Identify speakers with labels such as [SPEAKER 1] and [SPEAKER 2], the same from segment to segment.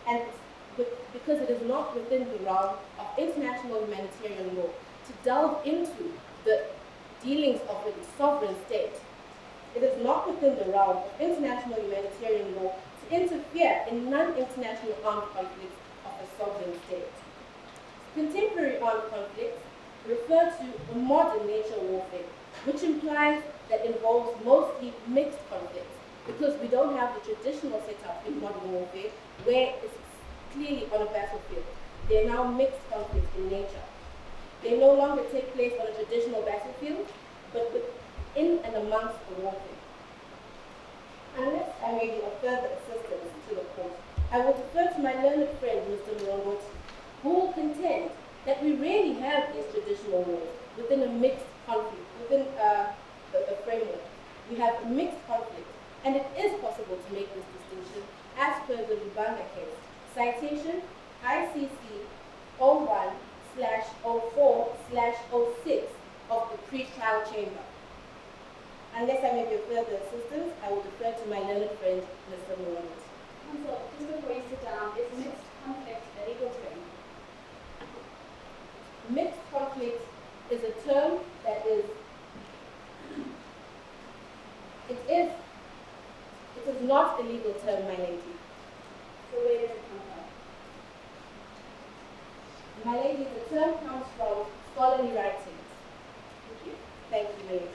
[SPEAKER 1] and because it is not within the realm of international humanitarian law to delve into the dealings of a sovereign state. It is not within the realm of international humanitarian law to interfere in non-international armed conflicts of a sovereign state. Contemporary armed conflicts refer to a modern nature warfare, which implies that involves mostly mixed conflicts, because we don't have the traditional setup in modern warfare where it's clearly on a battlefield. They are now mixed conflicts in nature. They no longer take place on a traditional battlefield, but within and amongst the warfare. Unless I may be of further assistance to the court, I will defer to my learned friend, Mr. Mlongoti, who will contend that we rarely have these traditional wars within a mixed conflict, within a framework. We have a mixed conflict, and it is possible to make this distinction as per the Lubanga case. Citation, ICC 01/04/06 of the pre-trial chamber. Unless I may be of further assistance, I will defer to my learned friend, Mr. Mohamed.
[SPEAKER 2] Counsel, just before you sit down, is mixed conflict a legal term?
[SPEAKER 1] Mixed conflict is a term that is, it is not a legal term, my lady.
[SPEAKER 2] So where does it come from?
[SPEAKER 1] My lady, the term comes from scholarly writings.
[SPEAKER 2] Thank you.
[SPEAKER 1] Thank you, lady.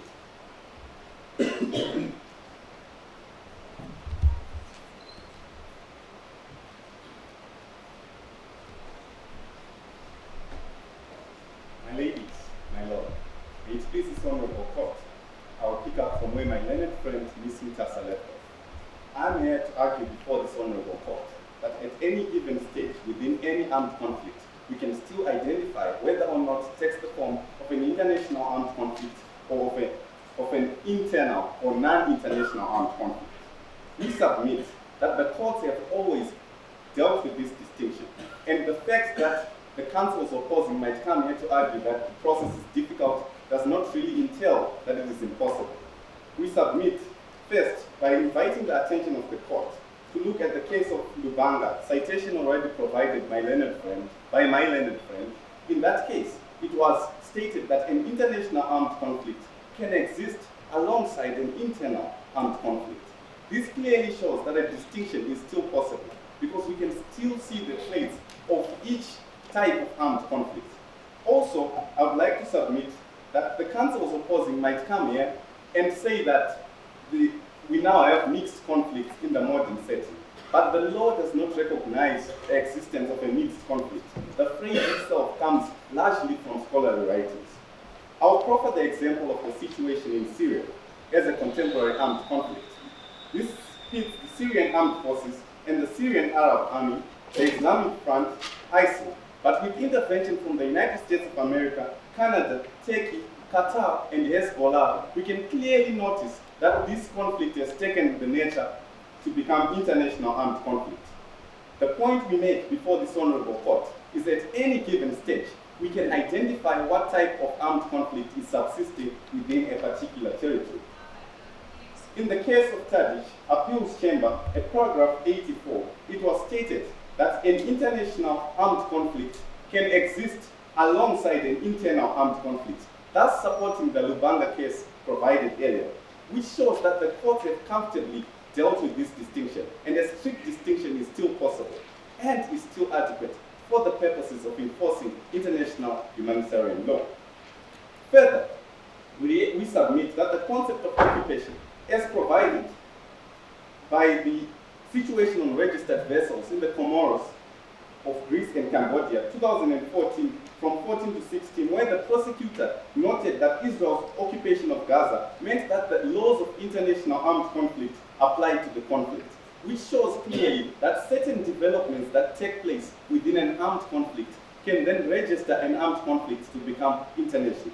[SPEAKER 3] My ladies, my lord, may it please this honorable court, I will pick up from where my learned friend, Miss Mutasa, left off. I'm here to argue before this honorable court that at any given stage within any armed conflict, we can still identify whether or not it takes the form of an international armed conflict or of an internal or non-international armed conflict. We submit that the courts have always dealt with this distinction, and the fact that the counsels opposing might come here to argue that the process is difficult does not really entail that it is impossible. We submit, first, by inviting the attention of the court to look at the case of Lubanga, citation already provided by my learned friend. In that case, it was stated that an international armed conflict can exist alongside an internal armed conflict. This clearly shows that a distinction is still possible because we can still see the traits of each type of armed conflict. Also, I would like to submit that the counsels opposing might come here and say that we now have mixed conflicts in the modern setting. But the law does not recognize the existence of a mixed conflict. The phrase itself comes largely from scholarly writings. I'll proffer the example of the situation in Syria as a contemporary armed conflict. This pits the Syrian armed forces and the Syrian Arab Army, the Islamic Front, ISIL, but with intervention from the United States of America, Canada, Turkey, Qatar, and Hezbollah, we can clearly notice that this conflict has taken the nature to become international armed conflict. The point we make before this honorable court is that at any given stage, we can identify what type of armed conflict is subsisting within a particular territory. In the case of Tadish, Appeals Chamber, at paragraph 84, it was stated that an international armed conflict can exist alongside an internal armed conflict, thus supporting the Lubanga case provided earlier, which shows that the courts have comfortably dealt with this distinction, and a strict distinction is still possible and is still adequate for the purposes of enforcing international humanitarian law. Further, we submit that the concept of occupation, as provided by the situation on registered vessels in the Comoros of Greece and Cambodia, 2014, from 14 to 16, where the prosecutor noted that Israel's occupation of Gaza meant that the laws of international armed conflict applied to the conflict, which shows clearly that certain developments that take place within an armed conflict can then register an armed conflict to become international.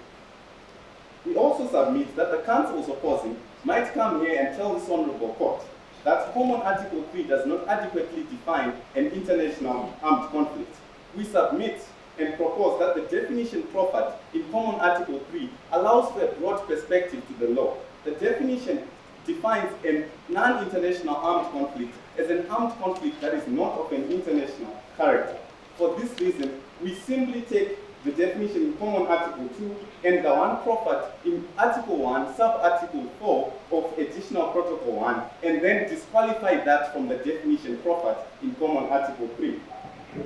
[SPEAKER 3] We also submit that the counsels opposing might come here and tell this honorable court that Common Article 3 does not adequately define an international armed conflict. We submit and propose that the definition proffered in Common Article 3 allows for a broad perspective to the law. The definition defines a non-international armed conflict as an armed conflict that is not of an international character. For this reason, we simply take the definition in Common Article 2 and the one proffered in Article 1, Sub-Article 4 of Additional Protocol 1, and then disqualify that from the definition proffered in Common Article 3.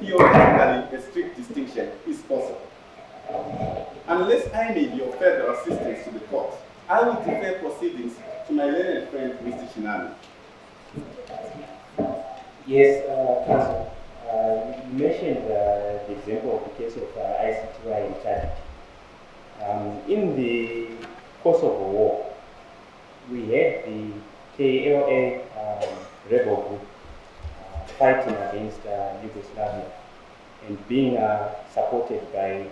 [SPEAKER 3] Theoretically, a strict distinction is possible. Unless I may be of further assistance to the court, I will defer proceedings to my learned friend, Mr. Shinami.
[SPEAKER 4] Yes, Counsel. You mentioned the example of the case of ICTY in Chad. In the course of the war, we had the KLA rebel group fighting against Yugoslavia and being supported by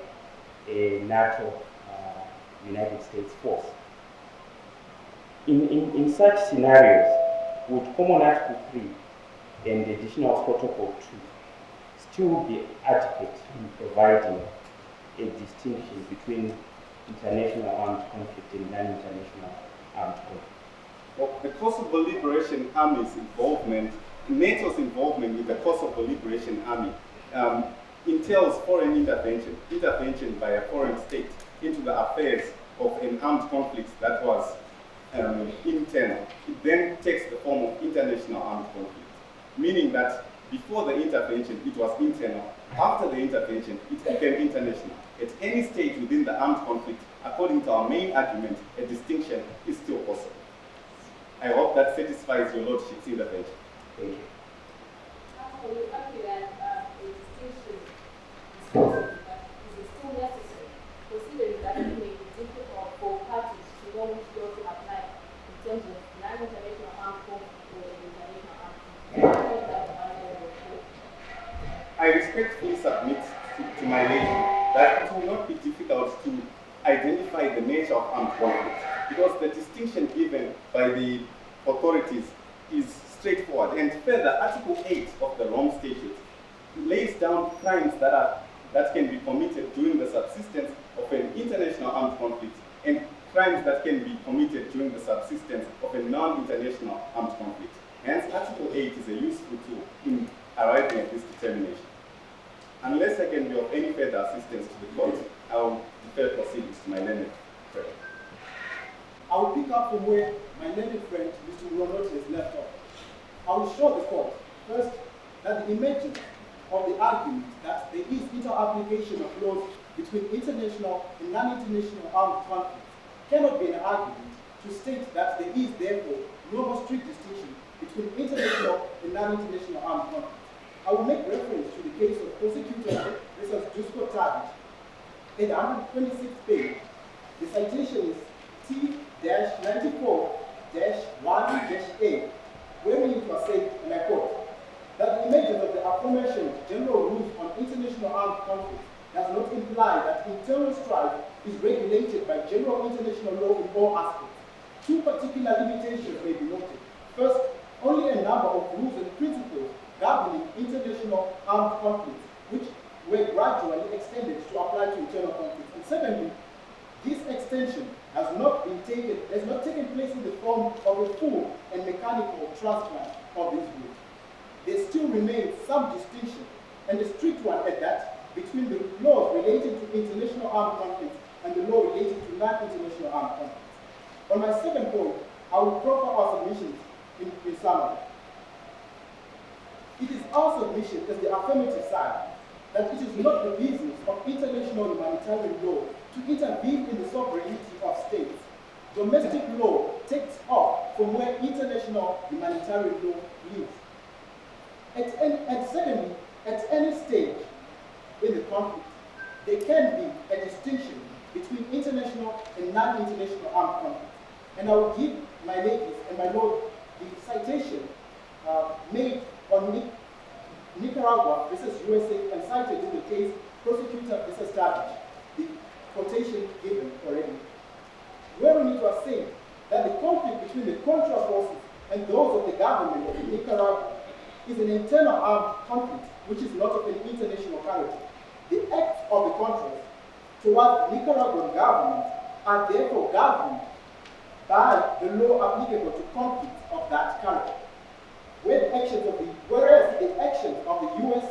[SPEAKER 4] a NATO United States force. In such scenarios, would Common Article 3 and the Additional Protocol 2 still be adequate in providing a distinction between international armed conflict and non-international armed conflict?
[SPEAKER 3] Well, the Kosovo Liberation Army's involvement, NATO's involvement with the Kosovo Liberation Army entails foreign intervention by a foreign state into the affairs of an armed conflict that was internal. It then takes the form of international armed conflict, meaning that before the intervention, it was internal. After the intervention, it became international. At any stage within the armed conflict, according to our main argument, a distinction is still possible. I hope that satisfies your Lordship's intervention.
[SPEAKER 4] Thank you.
[SPEAKER 2] I would argue that a distinction is possible, but is it still necessary, considering that it may be difficult for parties to know which law to apply in terms of non-international armed conflict or international armed conflict?
[SPEAKER 3] I respectfully submit to my lady that it will not be difficult to identify the nature of armed conflict, because the distinction given by the authorities is straightforward. And further, Article 8 of the Rome Statute lays down crimes that can be committed during the subsistence of an international armed conflict and crimes that can be committed during the subsistence of a non-international armed conflict. Hence, Article 8 is a useful tool in arriving at this determination. Unless I can be of any further assistance to the court, I will defer proceedings to my learned friend.
[SPEAKER 5] I will pick up from where my learned friend, Mr. Ronald, has left off. I will show the court, first, that the emergence of the argument that there is inter-application of laws between international and non-international armed conflicts cannot be an argument to state that there is, therefore, no more strict distinction between international and non-international armed conflicts. I will make reference to the case of Prosecutor versus Dusko Tadic. In the 126th page, the citation is T-94-1-A, wherein it was said, and I quote, that the emergence of the aforementioned general rules on international armed conflict does not imply that internal strife is regulated by general international law in all aspects. Two particular limitations may be noted. First, only a number of rules and principles governing international armed conflicts, which were gradually extended to apply to internal conflicts. And secondly, this extension has not taken place in the form of a full and mechanical transplant of these rules. There still remains some distinction, and a strict one at that, between the laws relating to international armed conflicts and the law relating to non-international armed conflicts. On my second point, I will proffer our submissions in summary. It is our submission as the affirmative side that it is not the business of international humanitarian law to intervene in the sovereignty of states. Domestic law takes off from where international humanitarian law lives. And secondly, at any stage in the conflict, there can be a distinction between international and non-international armed conflicts. And I will give my ladies and my lord the citation made on Nicaragua versus USA and cited in the case Prosecutor versus Tadic, the quotation given already, wherein it was said that the conflict between the Contra forces and those of the government of Nicaragua is an internal armed conflict which is not of an international character. The acts of the Contras towards the Nicaraguan government are therefore governed by the law applicable to conflicts of that character. Whereas the actions of the US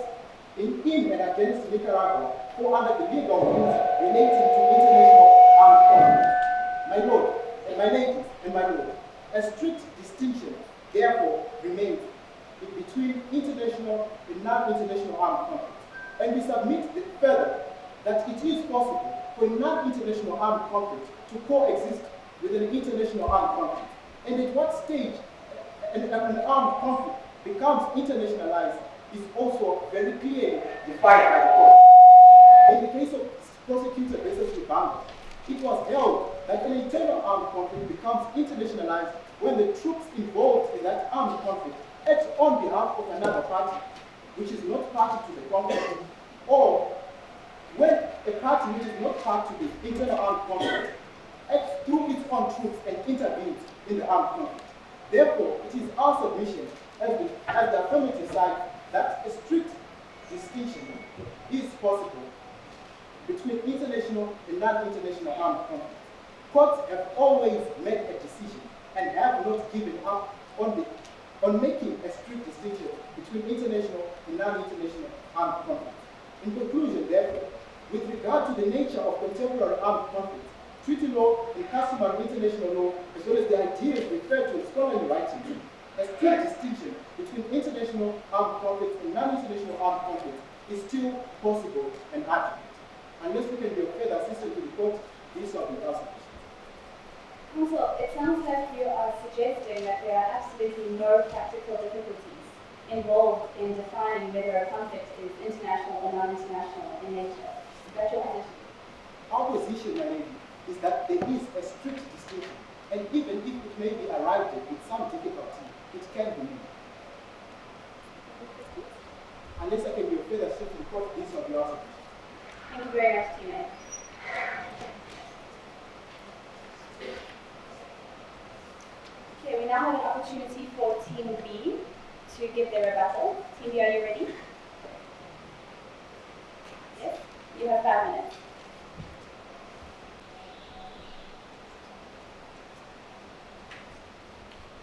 [SPEAKER 5] in and against Nicaragua fall under the legal rules relating to international armed conflict. My lord, and my ladies, and my lord, a strict distinction therefore remains between international and non-international armed conflict. And we submit further that it is possible for non-international armed conflict to coexist with an international armed conflict. And at what stage an armed conflict becomes internationalized is also very clearly defined by the court. In the case of Prosecutor versus Zimbabwe, it was held that an internal armed conflict becomes internationalized when the troops involved in that armed conflict act on behalf of another party, which is not party to the conflict, or when a party which is not party to the internal armed conflict acts through its own troops and intervenes in the armed conflict. Therefore, it is our submission as the affirmative side that a strict distinction is possible between international and non-international armed conflict. Courts have always made a decision and have not given up on making a strict distinction between international and non-international armed conflict. In conclusion, therefore, with regard to the nature of contemporary armed conflict, treaty law and customary international law, as well as the ideas referred to in scholarly writing, a strict distinction between international armed conflict and non-international armed conflict is still possible and accurate. Unless we can be of further assistance to the court, these are the answers.
[SPEAKER 2] Counsel, it sounds like you are suggesting that there are absolutely no practical difficulties involved in defining whether a conflict is international or non-international in nature. Is that your position?
[SPEAKER 5] Our position, my lady, is that there is a strict distinction, and even if it may be arrived at with some difficulty, it can be made. Unless I can be of further assistance to the court, these are the answers.
[SPEAKER 2] Thank you very much, Tina. Okay, we now have an opportunity for Team B to give their rebuttal. Team B, are you ready? Yes? You have 5 minutes.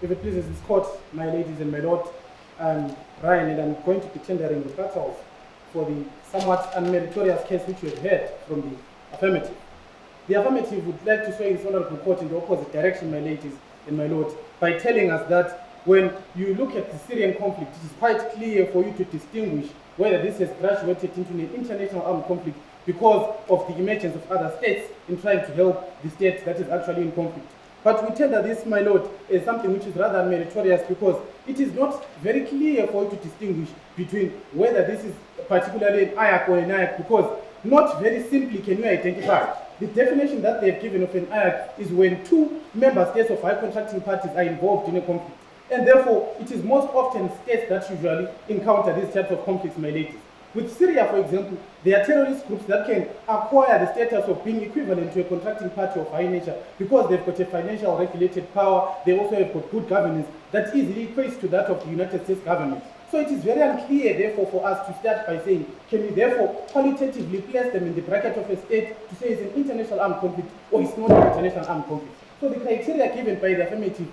[SPEAKER 6] If it pleases this court, my ladies and my lord, I'm Ryan, and I'm going to be tendering rebuttals for the somewhat unmeritorious case which we have heard from the affirmative. The affirmative would like to sway this honorable court in the opposite direction, my ladies and my lords, by telling us that when you look at the Syrian conflict, it is quite clear for you to distinguish whether this has graduated into an international armed conflict because of the emergence of other states in trying to help the state that is actually in conflict. But we tender this, my lord, as something which is rather meritorious because it is not very clear for you to distinguish between whether this is particularly an IAC or an IAC, because not very simply can you identify. The definition that they have given of an IAC is when two member states of high contracting parties are involved in a conflict. And therefore, it is most often states that usually encounter these types of conflicts, my ladies. With Syria, for example, there are terrorist groups that can acquire the status of being equivalent to a contracting party of high nature because they've got a financial regulated power. They also have got good governance that easily equates to that of the United States government. So it is very unclear, therefore, for us to start by saying, can we therefore qualitatively place them in the bracket of a state to say it's an international armed conflict or it's not an international armed conflict? So the criteria given by the affirmative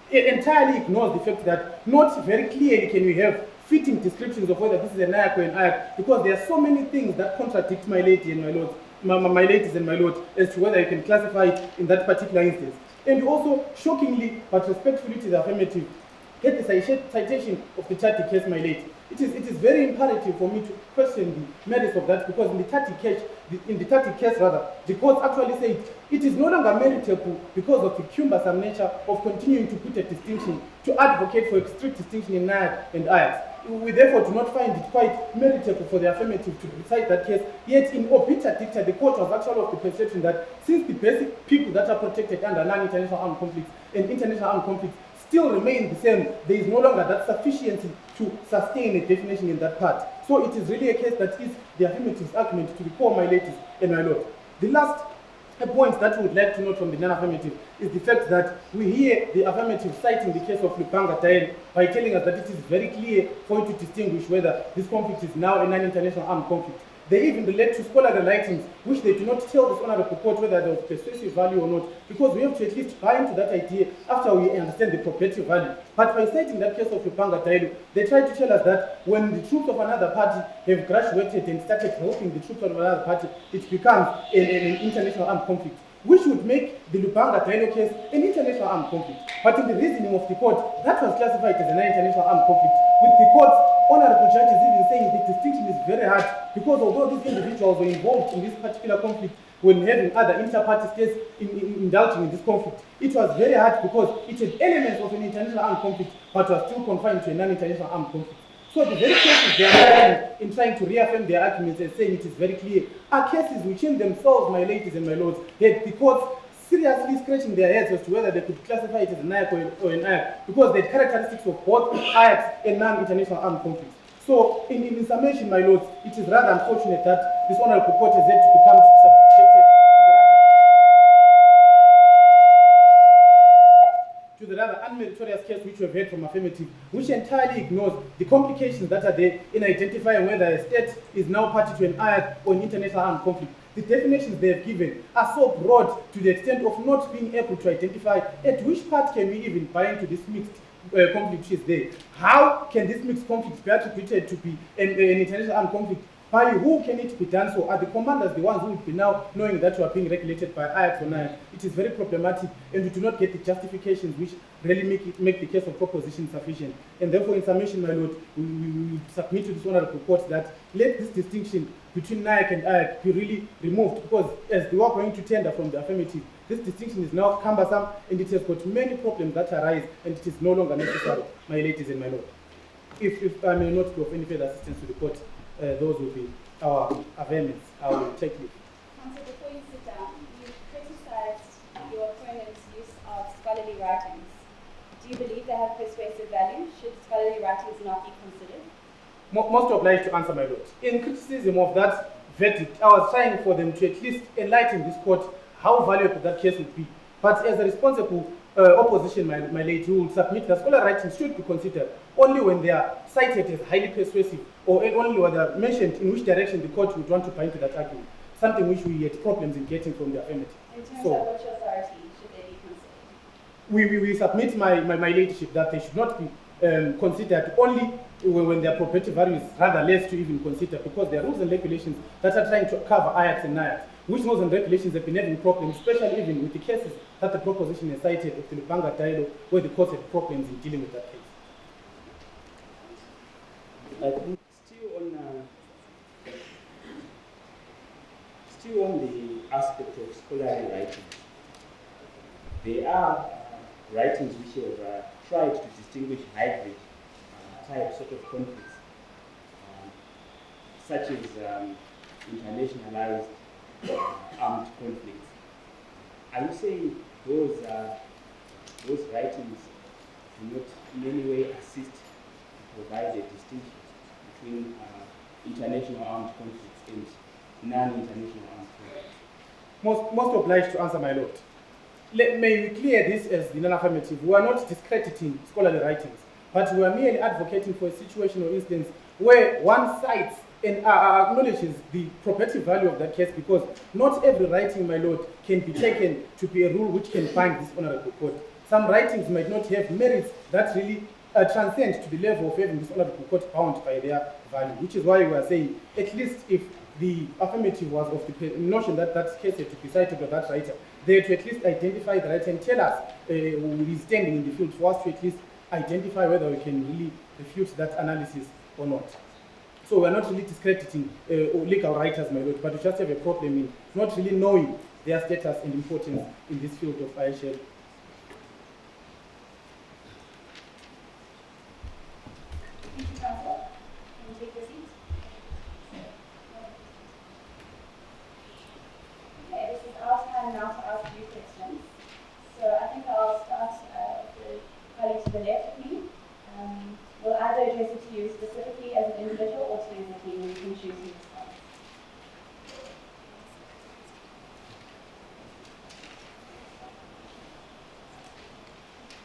[SPEAKER 6] entirely ignores the fact that not very clearly can we have fitting descriptions of whether this is an IAC or an IAC, because there are so many things that contradict my lady and my lords, my ladies and my lords, as to whether you can classify it in that particular instance. And also, shockingly but respectfully to the affirmative, get the citation of the Tati case, my lady. It is very imperative for me to question the merits of that, because in the Tati case, the court actually said it is no longer meritable because of the cumbersome nature of continuing to put a distinction, to advocate for a strict distinction in NIAC and IAC. We therefore do not find it quite meritable for the affirmative to decide that case. Yet in obiter dicta, the court was actually of the perception that since the basic people that are protected under non-international armed conflicts and international armed conflicts still remain the same, there is no longer that sufficiency to sustain a definition in that part. So it is really a case that is the affirmative's argument to the core, my ladies and my lord. The last point that we would like to note from the non-affirmative is the fact that we hear the affirmative citing the case of Lubanga Diane by telling us that it is very clear for you to distinguish whether this conflict is now a non-international armed conflict. They even relate to scholarly writings, which they do not tell this honorable court whether they have persuasive value or not, because we have to at least buy into that idea after we understand the probative value. But by citing that case of Lupanga Tailo, they try to tell us that when the troops of another party have graduated and started helping the troops of another party, it becomes an international armed conflict, which would make the Lupanga Tailo case an international armed conflict. But in the reasoning of the court, that was classified as an international armed conflict, with the court's honorable judges even saying the distinction is very hard, because although these individuals were involved in this particular conflict when having other inter-party states indulging in this conflict, it was very hard because it had elements of an international armed conflict, but was still confined to a non-international armed conflict. So the very cases they are in trying to reaffirm their arguments and saying it is very clear are cases which in themselves, my ladies and my lords, had the courts seriously scratching their heads as to whether they could classify it as an IAC or an IAC, because they had characteristics of both IACs and non-international armed conflicts. So in summation, my lords, it is rather unfortunate that this honorable court has had to become subjected to the rather unmeritorious case which we have heard from affirmative, which entirely ignores the complications that are there in identifying whether a state is now party to an IAC or an international armed conflict. The definitions they have given are so broad to the extent of not being able to identify at which part can we even buy into this mixed conflict which is there. How can this mixed conflict be attributed to be an international armed conflict? By who can it be done so? Are the commanders the ones who would be now knowing that you are being regulated by IAC or NIAC? It is very problematic, and we do not get the justifications which really make the case of proposition sufficient. And therefore, in summation, my lord, we submit to this honorable court that let this distinction between NIAC and IAC be really removed, because as they were going to tender from the affirmative, this distinction is now cumbersome and it has got many problems that arise, and it is no longer necessary, my ladies and my lord. If I may not be of any further assistance to the court, those will be our amendments. I will take leave.
[SPEAKER 2] Counsel, before you sit down, you criticized your opponent's use of scholarly writings. Do you believe they have persuasive value? Should scholarly writings not be considered?
[SPEAKER 6] Most obliged to answer, my lord. In criticism of that verdict, I was trying for them to at least enlighten this court how valuable that case would be. But as a responsible opposition, my lady, who will submit that scholarly writings should be considered only when they are cited as highly persuasive, or only when they are mentioned in which direction the court would want to buy into that argument, something which we had problems in getting from the affirmative.
[SPEAKER 2] In terms of which authority should they be considered?
[SPEAKER 6] We submit my ladyship that they should not be considered only when their probative value is rather less to even consider, because there are rules and regulations that are trying to cover IACs and NIACs, which rules and regulations have been having problems, especially even with the cases that the proposition has cited of the Lupanga Tailo, where the court had problems in dealing with that case.
[SPEAKER 4] I think still on the aspect of scholarly writing, there are writings which have tried to distinguish hybrid type sort of conflicts, such as internationalized armed conflicts. I would say those writings do not in any way assist to provide a distinction between international armed conflicts and non-international armed conflicts.
[SPEAKER 6] Most obliged to answer, my lord. May we clear this as the non-affirmative. We are not discrediting scholarly writings, but we are merely advocating for a situation or instance where one cites and acknowledges the probative value of that case, because not every writing, my lord, can be taken to be a rule which can bind this honorable court. Some writings might not have merits that really transcend to the level of having this honorable court bound by their value, which is why we are saying, at least if the affirmative was of the notion that that case had to be cited by that writer, they had to at least identify the writer and tell us who is standing in the field for us to at least identify whether we can really refute that analysis or not. So we are not really discrediting legal writers, my lord, but we just have a problem in not really knowing their status and importance in this field of IHL.
[SPEAKER 2] Thank you, Counsel. Can you take your seats? Okay, this is our time now to ask you questions. So I think I'll start with the colleague to the left of me. We'll either address it to you specifically as an individual or to as a team, and you can choose to respond.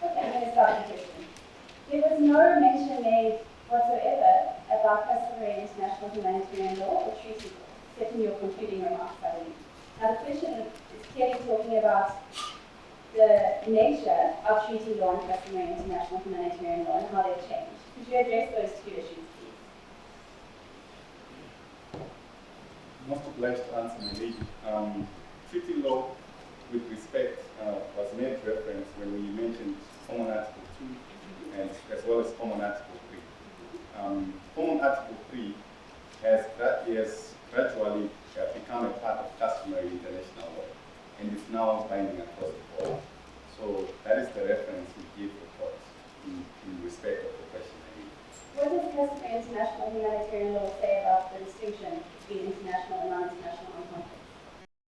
[SPEAKER 2] Okay, I'm going to start the question. There was no mention made whatsoever about customary international humanitarian law or treaty law.
[SPEAKER 7] setting your concluding remarks, I believe. Now, the question is clearly talking about the nature of treaty law and customary international humanitarian law and how they've changed. Could you address those two issues, please?
[SPEAKER 3] Most obliged to answer, my lady. Treaty law, with respect, was made reference when we mentioned Common Article 2 and as well as Common Article 3. Common Article 3 has gradually become a part of customary international law and is now binding across the board. So that is the reference we give the court in respect of the question I made.
[SPEAKER 7] What does customary international humanitarian law say